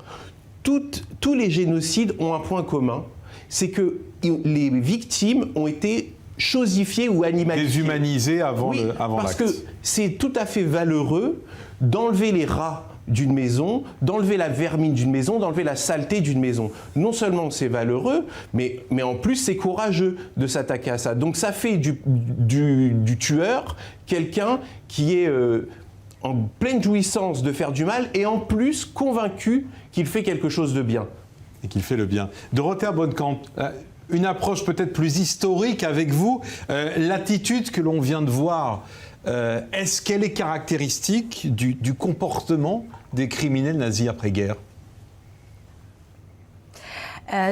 Tous les génocides ont un point commun, c'est que les victimes ont été chosifiées ou animalifiées. Déshumanisées avant l'acte. Parce que c'est tout à fait valeureux d'enlever les rats d'une maison, d'enlever la vermine d'une maison, d'enlever la saleté d'une maison. Non seulement c'est valeureux, mais en plus c'est courageux de s'attaquer à ça. Donc ça fait du tueur quelqu'un qui est en pleine jouissance de faire du mal et en plus convaincu qu'il fait quelque chose de bien. Et qu'il fait le bien. Dorothea Bonnekamp, une approche peut-être plus historique avec vous. L'attitude que l'on vient de voir, est-ce qu'elle est caractéristique du comportement des criminels nazis après-guerre ?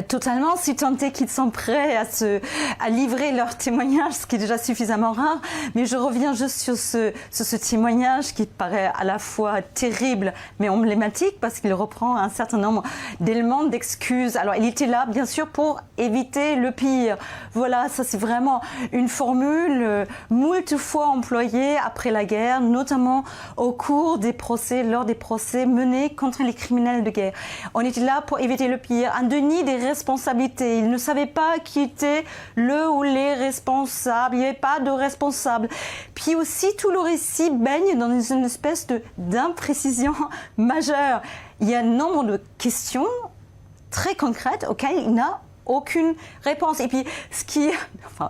Totalement, si tant est qu'ils sont prêts à livrer leur témoignage, ce qui est déjà suffisamment rare. Mais je reviens juste sur ce témoignage qui paraît à la fois terrible mais emblématique parce qu'il reprend un certain nombre d'éléments d'excuses. Alors il était là bien sûr pour éviter le pire. Voilà, ça c'est vraiment une formule moult fois employée après la guerre, notamment au cours des procès, lors des procès menés contre les criminels de guerre. On était là pour éviter le pire, un déni des responsabilités. Ils ne savaient pas qui était le ou les responsables. Il n'y avait pas de responsable. Puis aussi, tout le récit baigne dans une espèce d'imprécision majeure. Il y a un nombre de questions très concrètes auxquelles il n'a aucune réponse. Et puis, ce qui est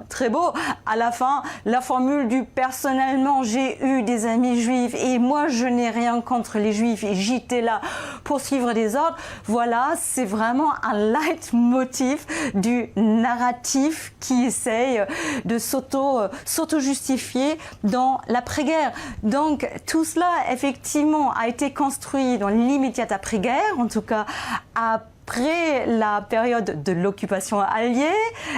très beau, à la fin, la formule du « personnellement, j'ai eu des amis juifs et moi, je n'ai rien contre les juifs et j'étais là pour suivre des ordres », voilà, c'est vraiment un leitmotiv du narratif qui essaye de s'auto-justifier dans l'après-guerre. Donc, tout cela, effectivement, a été construit dans l'immédiate après-guerre, en tout cas, après la période de l'occupation alliée,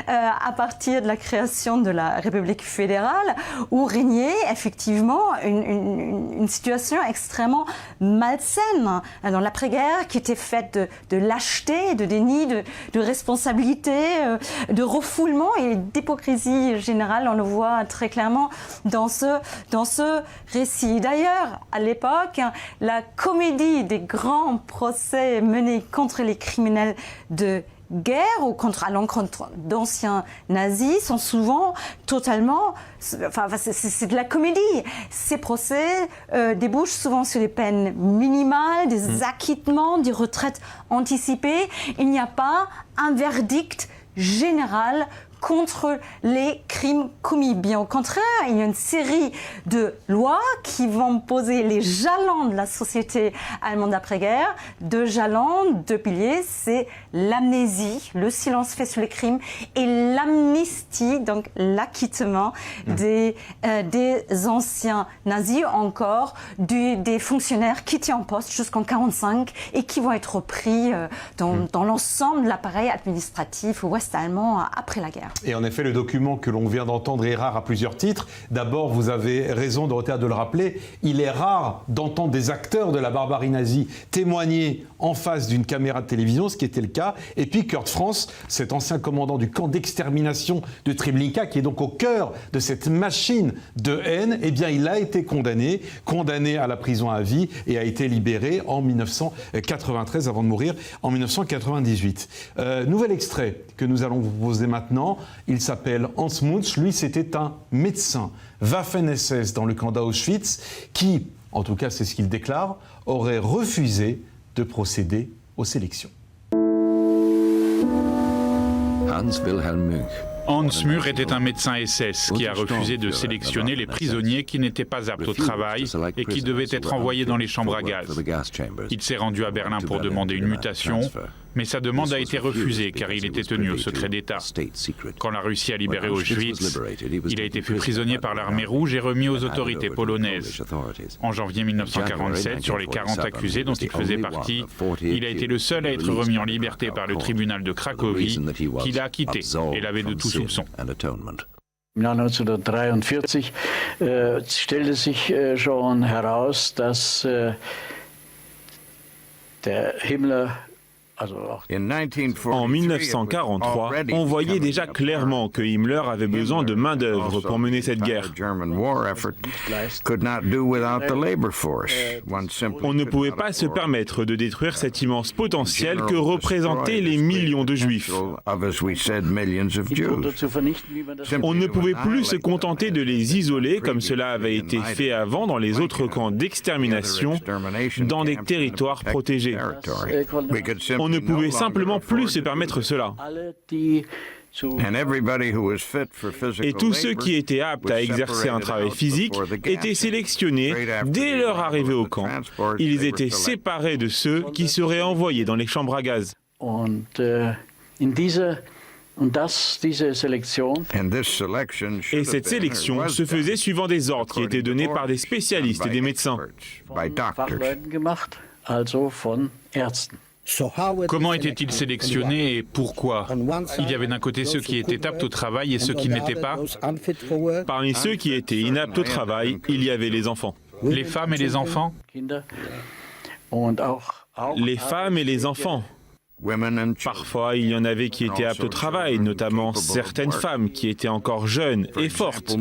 à partir de la création de la République fédérale, où régnait effectivement une situation extrêmement malsaine dans l'après-guerre, qui était faite de lâcheté, de déni, de responsabilité, de refoulement et d'hypocrisie générale. On le voit très clairement dans ce récit. D'ailleurs, à l'époque, la comédie des grands procès menés contre les criminels de guerre ou à l'encontre d'anciens nazis sont souvent totalement... c'est de la comédie. Ces procès débouchent souvent sur des peines minimales, des acquittements, des retraites anticipées. Il n'y a pas un verdict général contre les crimes commis. Bien au contraire, il y a une série de lois qui vont poser les jalons de la société allemande d'après-guerre. Deux jalons, deux piliers, c'est l'amnésie, le silence fait sur les crimes, et l'amnistie, donc l'acquittement des anciens nazis, encore des fonctionnaires qui étaient en poste jusqu'en 1945 et qui vont être repris dans l'ensemble de l'appareil administratif ouest-allemand après la guerre. Et en effet, le document que l'on vient d'entendre est rare à plusieurs titres. D'abord, vous avez raison, Dorothea, de le rappeler, il est rare d'entendre des acteurs de la barbarie nazie témoigner en face d'une caméra de télévision, ce qui était le cas. Et puis Kurt Franz, cet ancien commandant du camp d'extermination de Treblinka, qui est donc au cœur de cette machine de haine, eh bien, il a été condamné à la prison à vie et a été libéré en 1993 avant de mourir en 1998. Nouvel extrait que nous allons vous poser maintenant. Il s'appelle Hans Munz. Lui, c'était un médecin Waffen-SS dans le camp d'Auschwitz qui, en tout cas c'est ce qu'il déclare, aurait refusé de procéder aux sélections. Hans Wilhelm Munch. Hans Mühr était un médecin SS qui a refusé de sélectionner les prisonniers qui n'étaient pas aptes au travail et qui devaient être envoyés dans les chambres à gaz. Il s'est rendu à Berlin pour demander une mutation, mais sa demande a été refusée car il était tenu au secret d'État. Quand la Russie a libéré Auschwitz, il a été fait prisonnier par l'armée rouge et remis aux autorités polonaises. En janvier 1947, sur les 40 accusés dont il faisait partie, il a été le seul à être remis en liberté par le tribunal de Cracovie, qui l'a acquitté et l'avait de tout soupçon. Im Jahr 1943 stellte sich schon heraus, dass der Himmler En 1943, on voyait déjà clairement que Himmler avait besoin de main-d'œuvre pour mener cette guerre. On ne pouvait pas se permettre de détruire cet immense potentiel que représentaient les millions de Juifs. On ne pouvait plus se contenter de les isoler comme cela avait été fait avant dans les autres camps d'extermination dans des territoires protégés. On ne pouvait simplement plus se permettre cela. Et tous ceux qui étaient aptes à exercer un travail physique étaient sélectionnés dès leur arrivée au camp. Ils étaient séparés de ceux qui seraient envoyés dans les chambres à gaz. Et cette sélection se faisait suivant des ordres qui étaient donnés par des spécialistes et des médecins. Comment étaient-ils sélectionnés et pourquoi? Il y avait d'un côté ceux qui étaient aptes au travail et ceux qui ne l'étaient pas. Parmi ceux qui étaient inaptes au travail, il y avait les enfants. Les femmes et les enfants? Les femmes et les enfants. Parfois, il y en avait qui étaient aptes au travail, notamment certaines femmes qui étaient encore jeunes et fortes.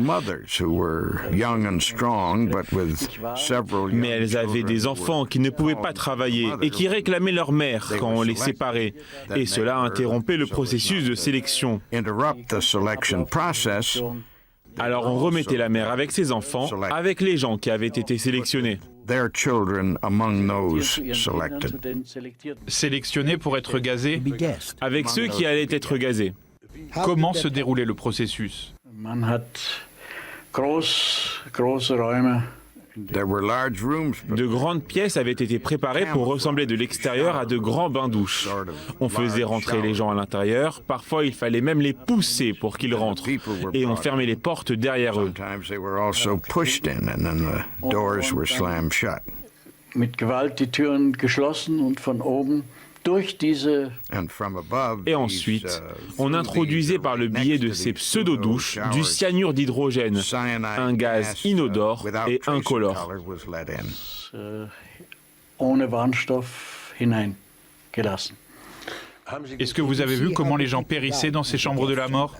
Mais elles avaient des enfants qui ne pouvaient pas travailler et qui réclamaient leur mère quand on les séparait. Et cela interrompait le processus de sélection. Alors on remettait la mère avec ses enfants, avec les gens qui avaient été sélectionnés. Sélectionnés pour être gazés? Avec ceux qui allaient être gazés. Comment se déroulait le processus? De grandes pièces avaient été préparées pour ressembler de l'extérieur à de grands bains-douches. On faisait rentrer les gens à l'intérieur, parfois il fallait même les pousser pour qu'ils rentrent, et on fermait les portes derrière eux. Mit Gewalt die Türen geschlossen und von oben. Et ensuite, on introduisait par le biais de ces pseudo-douches du cyanure d'hydrogène, un gaz inodore et incolore. Est-ce que vous avez vu comment les gens périssaient dans ces chambres de la mort?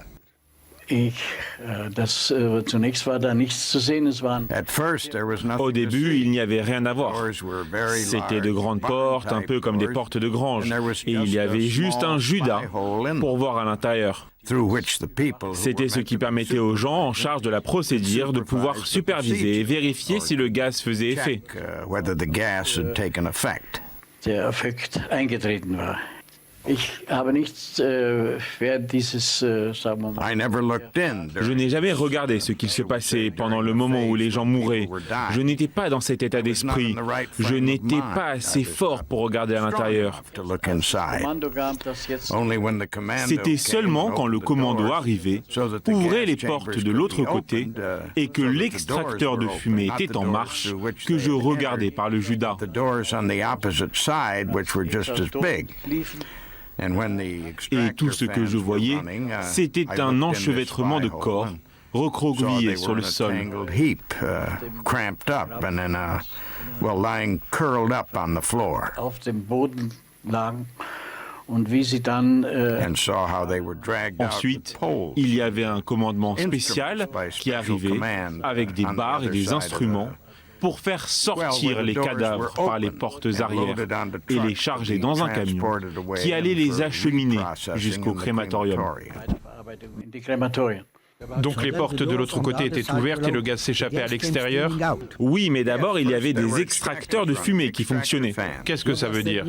Au début, il n'y avait rien à voir. C'était de grandes portes, un peu comme des portes de grange. Et il y avait juste un Judas pour voir à l'intérieur. C'était ce qui permettait aux gens en charge de la procédure de pouvoir superviser et vérifier si le gaz faisait effet. Je n'ai jamais regardé ce qu'il se passait pendant le moment où les gens mouraient. Je n'étais pas dans cet état d'esprit. Je n'étais pas assez fort pour regarder à l'intérieur. C'était seulement quand le commando arrivait, ouvrait les portes de l'autre côté et que l'extracteur de fumée était en marche que je regardais par le Judas. Et tout ce que je voyais, c'était un enchevêtrement de corps recroquevillés sur le sol. Ensuite, il y avait un commandement spécial qui arrivait avec des barres et des instruments pour faire sortir les cadavres par les portes arrière et les charger dans un camion qui allait les acheminer jusqu'au crématorium. Donc les portes de l'autre côté étaient ouvertes et le gaz s'échappait à l'extérieur? Oui, mais d'abord, il y avait des extracteurs de fumée qui fonctionnaient. Qu'est-ce que ça veut dire?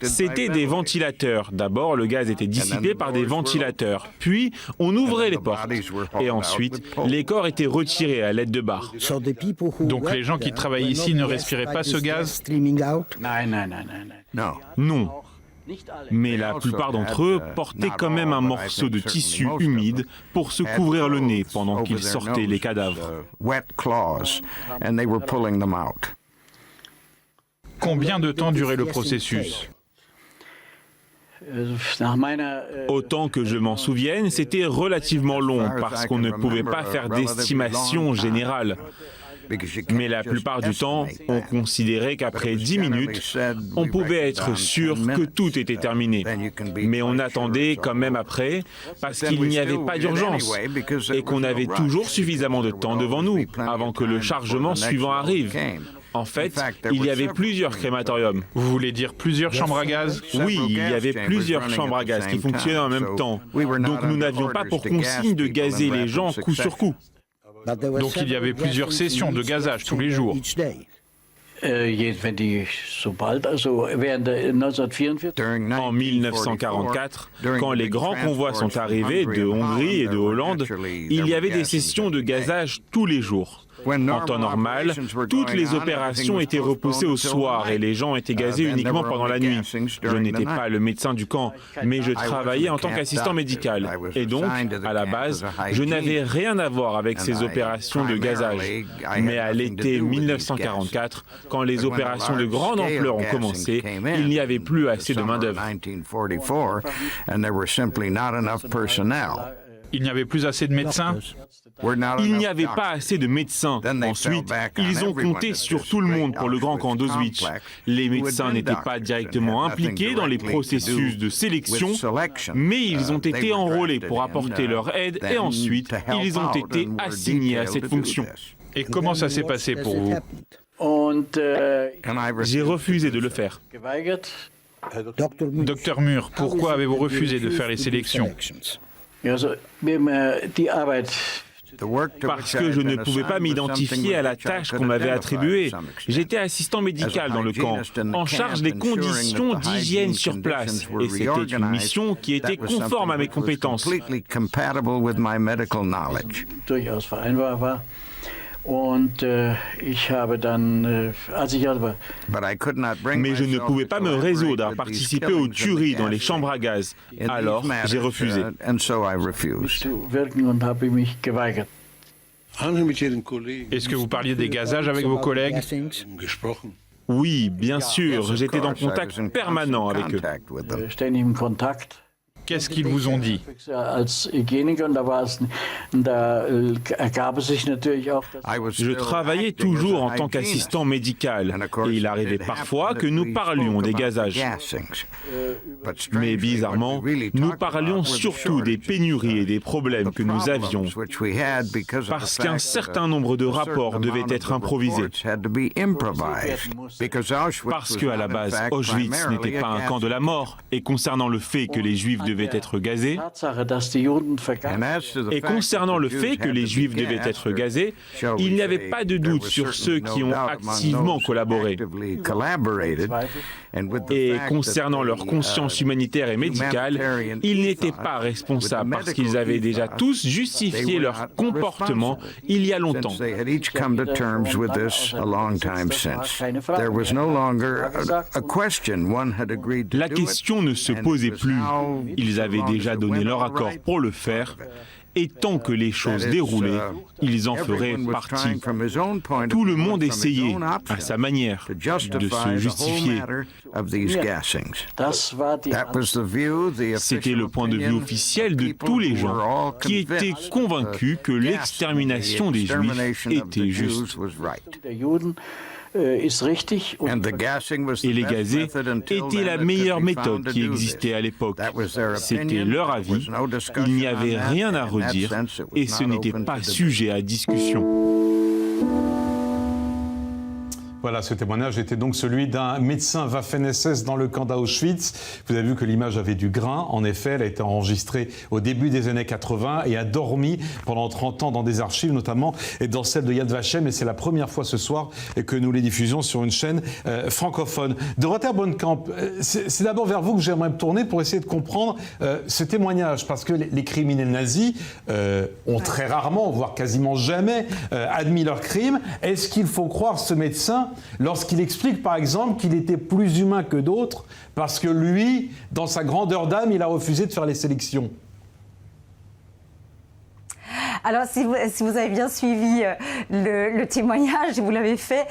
C'était des ventilateurs. D'abord, le gaz était dissipé par des ventilateurs. Puis, on ouvrait les portes. Et ensuite, les corps étaient retirés à l'aide de barres. Donc les gens qui travaillent ici ne respiraient pas ce gaz? Non. Mais la plupart d'entre eux portaient quand même un morceau de tissu humide pour se couvrir le nez pendant qu'ils sortaient les cadavres. Combien de temps durait le processus? Autant que je m'en souvienne, c'était relativement long parce qu'on ne pouvait pas faire d'estimation générale. Mais la plupart du temps, on considérait qu'après 10 minutes, on pouvait être sûr que tout était terminé. Mais on attendait quand même après, parce qu'il n'y avait pas d'urgence et qu'on avait toujours suffisamment de temps devant nous avant que le chargement suivant arrive. En fait, il y avait plusieurs crématoriums. Vous voulez dire plusieurs chambres à gaz? Oui, il y avait plusieurs chambres à gaz qui fonctionnaient en même temps. Donc nous n'avions pas pour consigne de gazer les gens coup sur coup. Donc il y avait plusieurs sessions de gazage tous les jours. En 1944, quand les grands convois sont arrivés de Hongrie et de Hollande, il y avait des sessions de gazage tous les jours. En temps normal, toutes les opérations étaient repoussées au soir et les gens étaient gazés uniquement pendant la nuit. Je n'étais pas le médecin du camp, mais je travaillais en tant qu'assistant médical. Et donc, à la base, je n'avais rien à voir avec ces opérations de gazage. Mais à l'été 1944, quand les opérations de grande ampleur ont commencé, il n'y avait plus assez de main-d'œuvre. Il n'y avait plus assez de médecins? Il n'y avait pas assez de médecins. Ensuite, ils ont compté sur tout le monde pour le grand camp d'Auschwitz. Les médecins n'étaient pas directement impliqués dans les processus de sélection, mais ils ont été enrôlés pour apporter leur aide et ensuite, ils ont été assignés à cette fonction. Et comment ça s'est passé pour vous? J'ai refusé de le faire. Docteur Muir, pourquoi avez-vous refusé de faire les sélections? Parce que je ne pouvais pas m'identifier à la tâche qu'on m'avait attribuée. J'étais assistant médical dans le camp, en charge des conditions d'hygiène sur place. Et c'était une mission qui était conforme à mes compétences. Mais je ne pouvais pas me résoudre à participer aux tueries dans les chambres à gaz. Alors, j'ai refusé. Est-ce que vous parliez des gazages avec vos collègues? Oui, bien sûr. J'étais en contact permanent avec eux. Qu'est-ce qu'ils vous ont dit? Je travaillais toujours en tant qu'assistant médical et il arrivait parfois que nous parlions des gazages. Mais bizarrement, nous parlions surtout des pénuries et des problèmes que nous avions parce qu'un certain nombre de rapports devaient être improvisés. Parce qu'à la base, Auschwitz n'était pas un camp de la mort et concernant le fait que les Juifs devaient être gazés. Et concernant le fait que les Juifs devaient être gazés, il n'y avait pas de doute sur ceux qui ont activement collaboré. Et concernant leur conscience humanitaire et médicale, ils n'étaient pas responsables parce qu'ils avaient déjà tous justifié leur comportement il y a longtemps. La question ne se posait plus. Ils avaient déjà donné leur accord pour le faire Et tant que les choses déroulaient, ils en feraient partie. Tout le monde essayait, à sa manière, de se justifier. C'était le point de vue officiel de tous les gens qui étaient convaincus que l'extermination des Juifs était juste. Et les gazés étaient la meilleure méthode qui existait à l'époque. C'était leur avis, il n'y avait rien à redire et ce n'était pas sujet à discussion. Voilà, ce témoignage était donc celui d'un médecin Waffen-SS dans le camp d'Auschwitz. Vous avez vu que l'image avait du grain. En effet, elle a été enregistrée au début des années 80 et a dormi pendant 30 ans dans des archives, notamment et dans celle de Yad Vashem. Et c'est la première fois ce soir que nous les diffusions sur une chaîne francophone. Dorothea Bonnekamp, c'est d'abord vers vous que j'aimerais me tourner pour essayer de comprendre ce témoignage. Parce que les criminels nazis ont très rarement, voire quasiment jamais, admis leurs crimes. Est-ce qu'il faut croire ce médecin lorsqu'il explique par exemple qu'il était plus humain que d'autres parce que lui, dans sa grandeur d'âme, il a refusé de faire les sélections? Alors, si vous avez bien suivi le témoignage, et vous l'avez fait,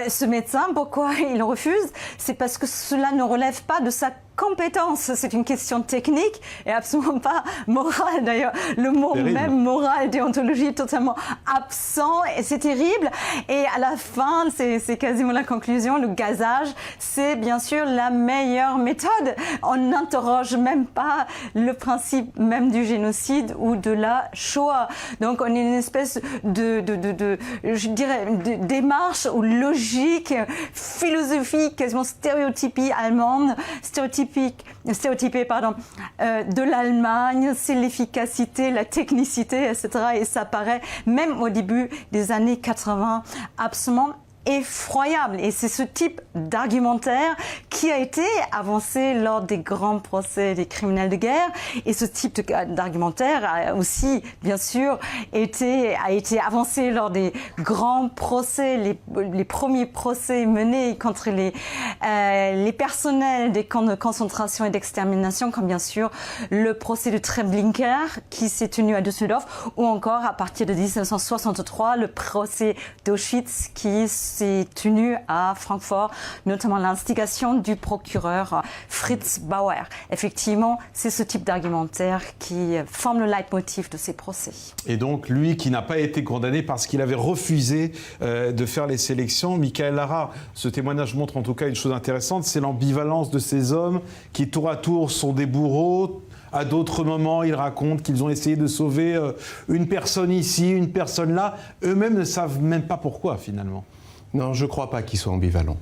ce médecin, pourquoi il refuse? C'est parce que cela ne relève pas de sa compétence. C'est une question technique et absolument pas morale. D'ailleurs, le mot même moral, déontologie est totalement absent et c'est terrible. Et à la fin, c'est quasiment la conclusion, le gazage, c'est bien sûr la meilleure méthode. On n'interroge même pas le principe même du génocide ou de la Shoah. Donc, on est une espèce je dirais, de démarche ou logique, philosophique, quasiment stéréotypée allemande, stéréotypée de l'Allemagne, c'est l'efficacité, la technicité, etc. Et ça paraît, même au début des années 80, absolument effroyable. Et c'est ce type d'argumentaire qui a été avancé lors des grands procès des criminels de guerre. Et ce type d'argumentaire a aussi, bien sûr, a été avancé lors des grands procès, les premiers procès menés contre les personnels des camps de concentration et d'extermination, comme bien sûr le procès de Treblinka qui s'est tenu à Düsseldorf, ou encore à partir de 1963 le procès d'Auschwitz qui s'est tenu à Francfort, notamment l'instigation du procureur Fritz Bauer. Effectivement, c'est ce type d'argumentaire qui forme le leitmotiv de ces procès. Et donc, lui qui n'a pas été condamné parce qu'il avait refusé de faire les sélections, Michael Lara, ce témoignage montre en tout cas une chose intéressante, c'est l'ambivalence de ces hommes qui, tour à tour, sont des bourreaux. À d'autres moments, ils racontent qu'ils ont essayé de sauver une personne ici, une personne là. Eux-mêmes ne savent même pas pourquoi, finalement. Non, je ne crois pas qu'ils soient ambivalents.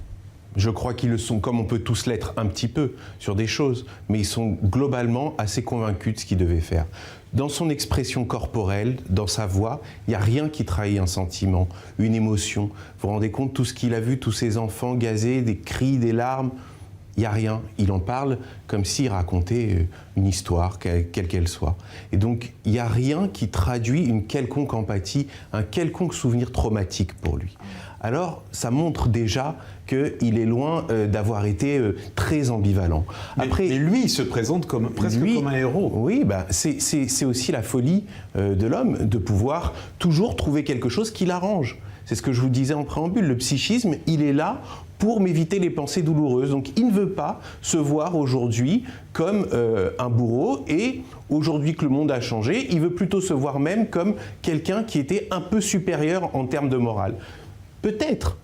Je crois qu'ils le sont, comme on peut tous l'être un petit peu, sur des choses. Mais ils sont globalement assez convaincus de ce qu'ils devaient faire. Dans son expression corporelle, dans sa voix, il n'y a rien qui trahit un sentiment, une émotion. Vous vous rendez compte, tout ce qu'il a vu, tous ces enfants gazés, des cris, des larmes, il n'y a rien. Il en parle comme s'il racontait une histoire, quelle qu'elle soit. Et donc, il n'y a rien qui traduit une quelconque empathie, un quelconque souvenir traumatique pour lui. Alors, ça montre déjà qu'il est loin d'avoir été très ambivalent. Après, mais lui, il se présente presque comme un héros. Oui, c'est aussi la folie de l'homme, de pouvoir toujours trouver quelque chose qui l'arrange. C'est ce que je vous disais en préambule, le psychisme, il est là pour m'éviter les pensées douloureuses. Donc il ne veut pas se voir aujourd'hui comme un bourreau, et aujourd'hui que le monde a changé, il veut plutôt se voir même comme quelqu'un qui était un peu supérieur en termes de morale. Peut-être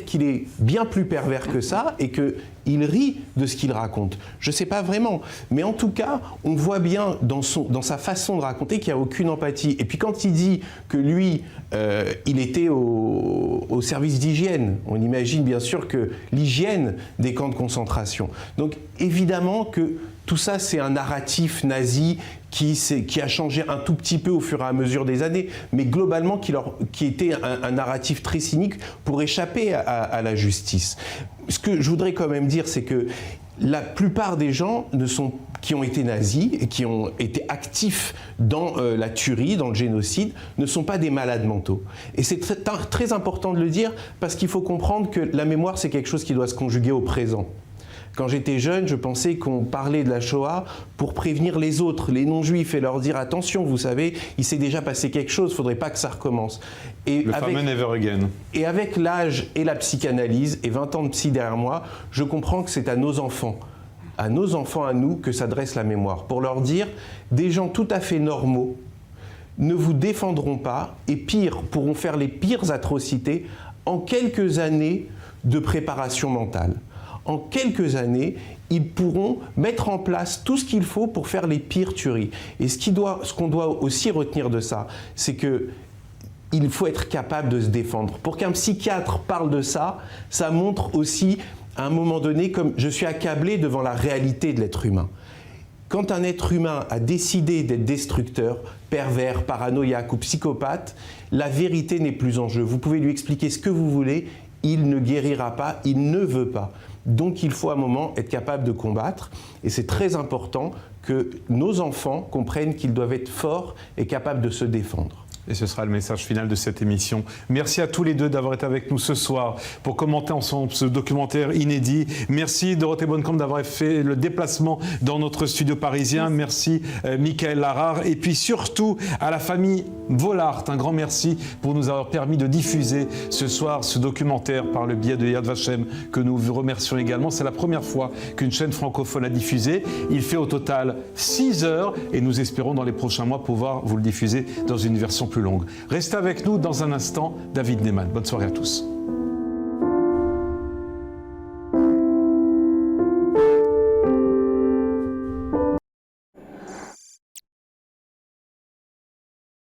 qu'il est bien plus pervers que ça et qu'il rit de ce qu'il raconte. Je ne sais pas vraiment. Mais en tout cas, on voit bien dans sa façon de raconter qu'il n'y a aucune empathie. Et puis quand il dit que lui, il était au service d'hygiène, on imagine bien sûr que l'hygiène des camps de concentration. Donc évidemment que tout ça, c'est un narratif nazi qui a changé un tout petit peu au fur et à mesure des années, mais globalement qui était un narratif très cynique pour échapper à la justice. Ce que je voudrais quand même dire, c'est que la plupart des gens qui ont été nazis et qui ont été actifs dans la tuerie, dans le génocide, ne sont pas des malades mentaux. Et c'est très important de le dire, parce qu'il faut comprendre que la mémoire, c'est quelque chose qui doit se conjuguer au présent. Quand j'étais jeune, je pensais qu'on parlait de la Shoah pour prévenir les autres, les non-juifs, et leur dire attention, vous savez, il s'est déjà passé quelque chose, il ne faudrait pas que ça recommence. Le fameux Never Again. Et avec l'âge et la psychanalyse, et 20 ans de psy derrière moi, je comprends que c'est à nos enfants à nous, que s'adresse la mémoire, pour leur dire, des gens tout à fait normaux ne vous défendront pas, et pire, pourront faire les pires atrocités en quelques années de préparation mentale. En quelques années, ils pourront mettre en place tout ce qu'il faut pour faire les pires tueries. Et ce qu'on doit aussi retenir de ça, c'est qu'il faut être capable de se défendre. Pour qu'un psychiatre parle de ça, ça montre aussi, à un moment donné, comme je suis accablé devant la réalité de l'être humain. Quand un être humain a décidé d'être destructeur, pervers, paranoïaque ou psychopathe, la vérité n'est plus en jeu. Vous pouvez lui expliquer ce que vous voulez, il ne guérira pas, il ne veut pas. Donc il faut à un moment être capable de combattre, et c'est très important que nos enfants comprennent qu'ils doivent être forts et capables de se défendre. Et ce sera le message final de cette émission. Merci à tous les deux d'avoir été avec nous ce soir pour commenter ensemble ce documentaire inédit. Merci Dorothée Bonnekamp d'avoir fait le déplacement dans notre studio parisien. Merci Michael Larare. Et puis surtout à la famille Vollard, un grand merci pour nous avoir permis de diffuser ce soir ce documentaire par le biais de Yad Vashem, que nous vous remercions également. C'est la première fois qu'une chaîne francophone a diffusé. Il fait au total 6 heures et nous espérons dans les prochains mois pouvoir vous le diffuser dans une version plus longue. Restez avec nous dans un instant, David Neyman. Bonne soirée à tous.